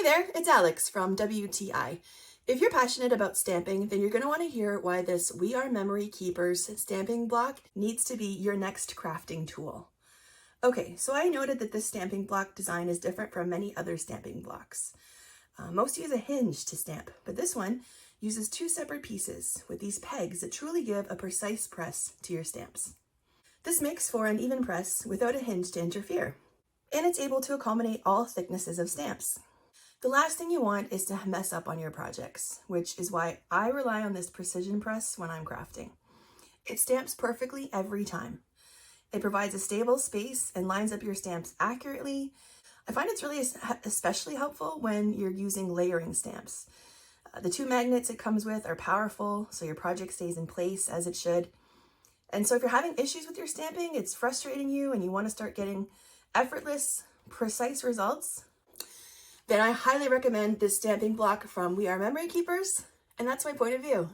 there, it's Alex from WTI. If you're passionate about stamping, then you're going to want to hear why this We Are Memory Keepers stamping block needs to be your next crafting tool. Okay, so I noted that this stamping block design is different from many other stamping blocks. Most use a hinge to stamp, but this one uses two separate pieces with these pegs that truly give a precise press to your stamps. This makes for an even press without a hinge to interfere, and it's able to accommodate all thicknesses of stamps. The last thing you want is to mess up on your projects, which is why I rely on this precision press when I'm crafting. It stamps perfectly every time. It provides a stable space and lines up your stamps accurately. I find it's really especially helpful when you're using layering stamps. The two magnets it comes with are powerful, so your project stays in place as it should. And so if you're having issues with your stamping, it's frustrating you and you want to start getting effortless, precise results, then I highly recommend this stamping block from We Are Memory Keepers, and that's my point of view.